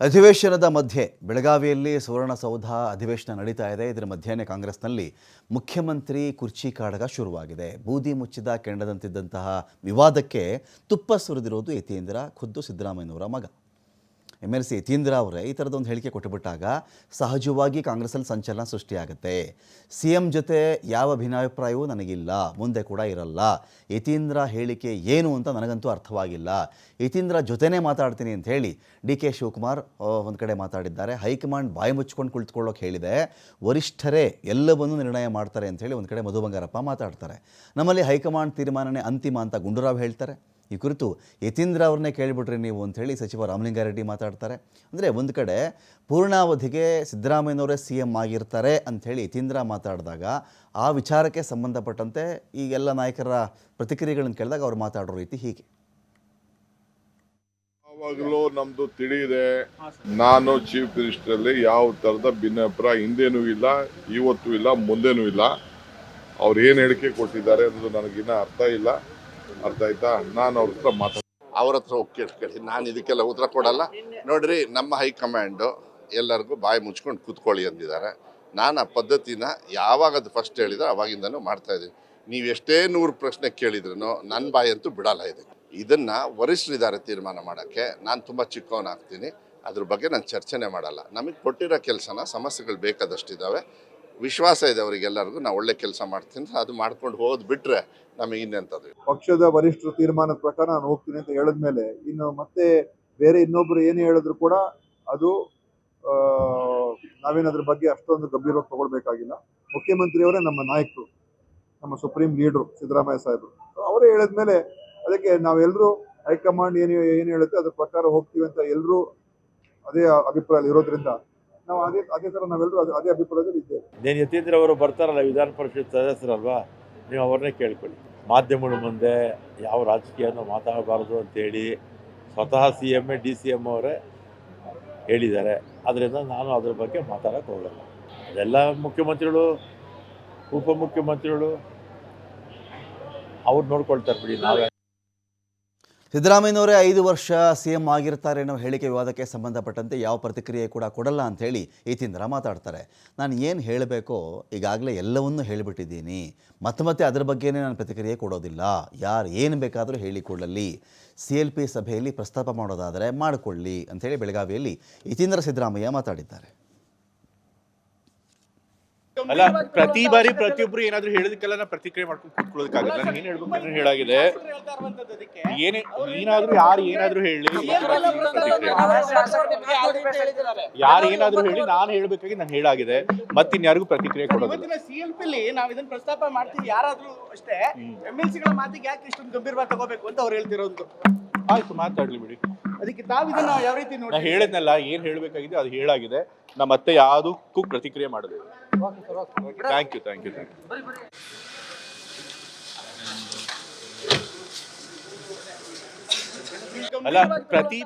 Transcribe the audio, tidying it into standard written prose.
ಅಧಿವೇಶನದ ಮಧ್ಯೆ ಬೆಳಗಾವಿಯಲ್ಲಿ ಸುವರ್ಣಸೌಧ ಅಧಿವೇಶನ ನಡೀತಾ ಇದೆ. ಇದರ ಮಧ್ಯೆನೇ ಕಾಂಗ್ರೆಸ್ನಲ್ಲಿ ಮುಖ್ಯಮಂತ್ರಿ ಕುರ್ಚಿ ಕಾಳಗ ಶುರುವಾಗಿದೆ. ಬೂದಿ ಮುಚ್ಚಿದ ಕೆಂಡದಂತಿದ್ದಂತಹ ವಿವಾದಕ್ಕೆ ತುಪ್ಪ ಸುರಿದಿರೋದು ಯತೀಂದ್ರ, ಖುದ್ದು ಸಿದ್ದರಾಮಯ್ಯನವರ ಮಗ. MLC ಯತೀಂದ್ರ ಅವರೇ ಈ ಥರದೊಂದು ಹೇಳಿಕೆ ಕೊಟ್ಟುಬಿಟ್ಟಾಗ ಸಹಜವಾಗಿ ಕಾಂಗ್ರೆಸ್ಸಲ್ಲಿ ಸಂಚಲನ ಸೃಷ್ಟಿಯಾಗುತ್ತೆ. CM ಜೊತೆ ಯಾವ ಭಿನ್ನಾಭಿಪ್ರಾಯವೂ ನನಗಿಲ್ಲ, ಮುಂದೆ ಕೂಡ ಇರಲ್ಲ. ಯತೀಂದ್ರ ಹೇಳಿಕೆ ಏನು ಅಂತ ನನಗಂತೂ ಅರ್ಥವಾಗಿಲ್ಲ. ಯತೀಂದ್ರ ಜೊತೆನೇ ಮಾತಾಡ್ತೀನಿ ಅಂತ ಹೇಳಿ DK ಶಿವಕುಮಾರ್ ಒಂದು ಕಡೆ ಮಾತಾಡಿದ್ದಾರೆ. ಹೈಕಮಾಂಡ್ ಬಾಯಿ ಮುಚ್ಕೊಂಡು ಕುಳಿತುಕೊಳ್ಳೋಕೆ ಹೇಳಿದೆ, ವರಿಷ್ಠರೇ ಎಲ್ಲವನ್ನೂ ನಿರ್ಣಯ ಮಾಡ್ತಾರೆ ಅಂತ ಹೇಳಿ ಒಂದು ಕಡೆ ಮಧು ಬಂಗಾರಪ್ಪ ಮಾತಾಡ್ತಾರೆ. ನಮ್ಮಲ್ಲಿ ಹೈಕಮಾಂಡ್ ತೀರ್ಮಾನನೇ ಅಂತಿಮ ಅಂತ ಗುಂಡೂರಾವ್ ಹೇಳ್ತಾರೆ. ಈ ಕುರಿತು ಯತೀಂದ್ರ ಅವ್ರನ್ನೇ ಕೇಳಿಬಿಟ್ರಿ ನೀವು ಅಂಥೇಳಿ ಸಚಿವ ರಾಮಲಿಂಗಾರೆಡ್ಡಿ ಮಾತಾಡ್ತಾರೆ. ಅಂದರೆ ಒಂದು ಕಡೆ ಪೂರ್ಣಾವಧಿಗೆ ಸಿದ್ದರಾಮಯ್ಯನವರೇ CM ಆಗಿರ್ತಾರೆ ಅಂಥೇಳಿ ಯತೀಂದ್ರ ಮಾತಾಡಿದಾಗ ಆ ವಿಚಾರಕ್ಕೆ ಸಂಬಂಧಪಟ್ಟಂತೆ ಈಗೆಲ್ಲ ನಾಯಕರ ಪ್ರತಿಕ್ರಿಯೆಗಳನ್ನು ಕೇಳಿದಾಗ ಅವ್ರು ಮಾತಾಡೋ ರೀತಿ ಹೀಗೆ. ಯಾವಾಗಲೂ ನಮ್ಮದು ತಿಳಿಯಿದೆ, ನಾನು ಚೀಫ್ ಮಿನಿಸ್ಟ್ರಲ್ಲಿ ಯಾವ ಥರದ ಭಿನ್ನಾಭಿಪ್ರಾಯ ಹಿಂದೇನೂ ಇಲ್ಲ, ಇವತ್ತೂ ಇಲ್ಲ, ಮುಂದೇನೂ ಇಲ್ಲ. ಅವ್ರು ಏನು ಹೇಳಿಕೆ ಕೊಟ್ಟಿದ್ದಾರೆ ಅನ್ನೋದು ನನಗಿನ್ನ ಅರ್ಥ ಆಯ್ತಾ. ನಾನು ಅವ್ರ ಹತ್ರ ಹೋಗಿ ಕೇಳ್ಕೊಳ್ಳಿ, ನಾನು ಇದಕ್ಕೆಲ್ಲ ಉತ್ತರ ಕೊಡಲ್ಲ. ನೋಡ್ರಿ, ನಮ್ಮ ಹೈಕಮಾಂಡು ಎಲ್ಲರಿಗೂ ಬಾಯಿ ಮುಚ್ಕೊಂಡು ಕೂತ್ಕೊಳ್ಳಿ ಅಂದಿದ್ದಾರೆ. ನಾನು ಆ ಪದ್ಧತಿನ ಯಾವಾಗ ಅದು ಫಸ್ಟ್ ಹೇಳಿದ್ರೆ ಅವಾಗಿಂದನೂ ಮಾಡ್ತಾ ಇದ್ದೀನಿ. ನೀವು ಎಷ್ಟೇ 100 ಪ್ರಶ್ನೆ ಕೇಳಿದ್ರು ನನ್ನ ಬಾಯಿ ಅಂತೂ ಬಿಡಲ್ಲ. ಇದನ್ನು ವರಿಷ್ಠರಿದ್ದಾರೆ ತೀರ್ಮಾನ ಮಾಡೋಕ್ಕೆ. ನಾನು ತುಂಬ ಚಿಕ್ಕವನಾಗ್ತೀನಿ, ಅದ್ರ ಬಗ್ಗೆ ನಾನು ಚರ್ಚೆನೇ ಮಾಡಲ್ಲ. ನಮಗೆ ಕೊಟ್ಟಿರೋ ಕೆಲಸನ ಸಮಸ್ಯೆಗಳು ಬೇಕಾದಷ್ಟಿದ್ದಾವೆ, ವಿಶ್ವಾಸ ಇದೆ ಅವರಿಗೆಲ್ಲರಿಗೂ ನಾವು ಒಳ್ಳೆ ಕೆಲಸ ಮಾಡ್ತೀನಿ. ಅದು ಮಾಡ್ಕೊಂಡು ಹೋದ್ ಬಿಟ್ರೆ ನಮಗೆ ಇನ್ನೆಂಥದ್ದು. ಪಕ್ಷದ ವರಿಷ್ಠರ ತೀರ್ಮಾನದ ಪ್ರಕಾರ ನಾನು ಹೋಗ್ತೀನಿ ಅಂತ ಹೇಳಿದ್ಮೇಲೆ ಇನ್ನು ಮತ್ತೆ ಬೇರೆ ಇನ್ನೊಬ್ರು ಏನು ಹೇಳಿದ್ರು ಕೂಡ ಅದು ನಾವೇನದ್ರ ಬಗ್ಗೆ ಅಷ್ಟೊಂದು ಗಂಭೀರವಾಗಿ ತಗೊಳ್ಬೇಕಾಗಿಲ್ಲ. ಮುಖ್ಯಮಂತ್ರಿಯವರೇ ನಮ್ಮ ನಾಯಕರು, ನಮ್ಮ ಸುಪ್ರೀಂ ಲೀಡ್ರು ಸಿದ್ದರಾಮಯ್ಯ ಸಾಹೇಬರು. ಅವರೇ ಹೇಳಿದ್ಮೇಲೆ ಅದಕ್ಕೆ ನಾವೆಲ್ಲರೂ ಹೈಕಮಾಂಡ್ ಏನು ಹೇಳುತ್ತೆ ಅದ್ರ ಪ್ರಕಾರ ಹೋಗ್ತೀವಿ ಅಂತ ಎಲ್ಲರೂ ಅದೇ ಅಭಿಪ್ರಾಯ ಇರೋದ್ರಿಂದ ನಾವು ಅದೇ ಥರ ನಾವೆಲ್ಲರೂ ಅದೇ ಅಭಿಪ್ರಾಯದಲ್ಲಿ ಇದ್ದೇವೆ. నేను ಯತೀಂದ್ರ ಅವರು ಬರ್ತಾರಲ್ಲ, ವಿಧಾನ ಪರಿಷತ್ ಸದಸ್ಯರಲ್ವಾ, ನೀವು ಅವ್ರನ್ನೇ ಕೇಳ್ಕೊಳ್ಳಿ. ಮಾಧ್ಯಮಗಳ ಮುಂದೆ ಯಾವ ರಾಜಕೀಯನೂ ಮಾತಾಡಬಾರ್ದು ಅಂತೇಳಿ ಸ್ವತಃ CM DCM ಅವರೇ ಹೇಳಿದ್ದಾರೆ. ಅದರಿಂದ ನಾನು ಅದ್ರ ಬಗ್ಗೆ ಮಾತಾಡೋಕ್ಕೆ ಹೋಗಲ್ಲ. ಅದೆಲ್ಲ ಮುಖ್ಯಮಂತ್ರಿಗಳು, ಉಪಮುಖ್ಯಮಂತ್ರಿಗಳು ಅವ್ರು ನೋಡ್ಕೊಳ್ತಾರೆ ಬಿಡಿ. ನಾವೇ ಸಿದ್ದರಾಮಯ್ಯನವರೇ 5 ವರ್ಷ CM ಆಗಿರ್ತಾರೆ ಅನ್ನೋ ಹೇಳಿಕೆ ವಿವಾದಕ್ಕೆ ಸಂಬಂಧಪಟ್ಟಂತೆ ಯಾವ ಪ್ರತಿಕ್ರಿಯೆ ಕೂಡ ಕೊಡಲ್ಲ ಅಂಥೇಳಿ ಯತೀಂದ್ರ ಮಾತಾಡ್ತಾರೆ. ನಾನು ಏನು ಹೇಳಬೇಕೋ ಈಗಾಗಲೇ ಎಲ್ಲವನ್ನೂ ಹೇಳಿಬಿಟ್ಟಿದ್ದೀನಿ, ಮತ್ತೆ ಅದ್ರ ಬಗ್ಗೆನೇ ನಾನು ಪ್ರತಿಕ್ರಿಯೆ ಕೊಡೋದಿಲ್ಲ. ಯಾರು ಏನು ಬೇಕಾದರೂ ಹೇಳಿಕೊಳ್ಳಲಿ, CLP ಸಭೆಯಲ್ಲಿ ಪ್ರಸ್ತಾಪ ಮಾಡೋದಾದರೆ ಮಾಡಿಕೊಳ್ಳಿ ಅಂಥೇಳಿ ಬೆಳಗಾವಿಯಲ್ಲಿ ಯತೀಂದ್ರ ಸಿದ್ದರಾಮಯ್ಯ ಮಾತಾಡಿದ್ದಾರೆ. ಅಲ್ಲ, ಪ್ರತಿ ಬಾರಿ ಪ್ರತಿಯೊಬ್ರು ಏನಾದ್ರು ಹೇಳೋದಕ್ಕೆಲ್ಲ ನಾ ಪ್ರತಿಕ್ರಿಯೆ ಮಾಡ್ಕೊಂಡು ಕೂತ್ಕೊಳ್ಳೋದಕ್ಕಾಗಲ್ಲ. ನಾನು ಏನ್ ಹೇಳ್ಬೇಕು ಅಂದ್ರೆ ಹೇಳಾಗಿದೆ, ಏನಾದ್ರೂ ಯಾರು ಏನಾದ್ರು ಹೇಳಿ, ಯಾರು ಏನಾದ್ರು ಹೇಳಿ, ನಾನು ಹೇಳ್ಬೇಕಾಗಿ ನಾನು ಹೇಳಾಗಿದೆ. ಮತ್ತಿನ್ಯಾರಿಗೂ ಪ್ರತಿಕ್ರಿಯೆ ಕೊಡೋದಿಲ್ಲ. CLP ನಾವು ಇದನ್ನ ಪ್ರಸ್ತಾಪ ಮಾಡ್ತೀವಿ, ಯಾರಾದ್ರೂ ಅಷ್ಟೇ MLCಗಳ ಮಾತಿಗೆ ಯಾಕೆ ಇಷ್ಟೊಂದು ಗಂಭೀರವಾಗಿ ತಗೋಬೇಕು ಅಂತ ಅವ್ರು ಹೇಳ್ತಿರೋದು. ಆಯ್ತು, ಮಾತಾಡ್ಲಿ ಬಿಡಿ. ಅದಕ್ಕೆ ತಾವು ಇದನ್ನ ಯಾವ ರೀತಿ ನೋಡಿ? ನಾ ಹೇಳಿದ್ನಲ್ಲ, ಏನ್ ಹೇಳ್ಬೇಕಾಗಿದೆ ಅದು ಹೇಳಾಗಿದೆ. ನಾ ಮತ್ತೆ ಯಾವುದಕ್ಕೂ ಪ್ರತಿಕ್ರಿಯೆ ಮಾಡೋದಿಲ್ಲ. Thank you. ಅಲ್ಲ, ಪ್ರತಿ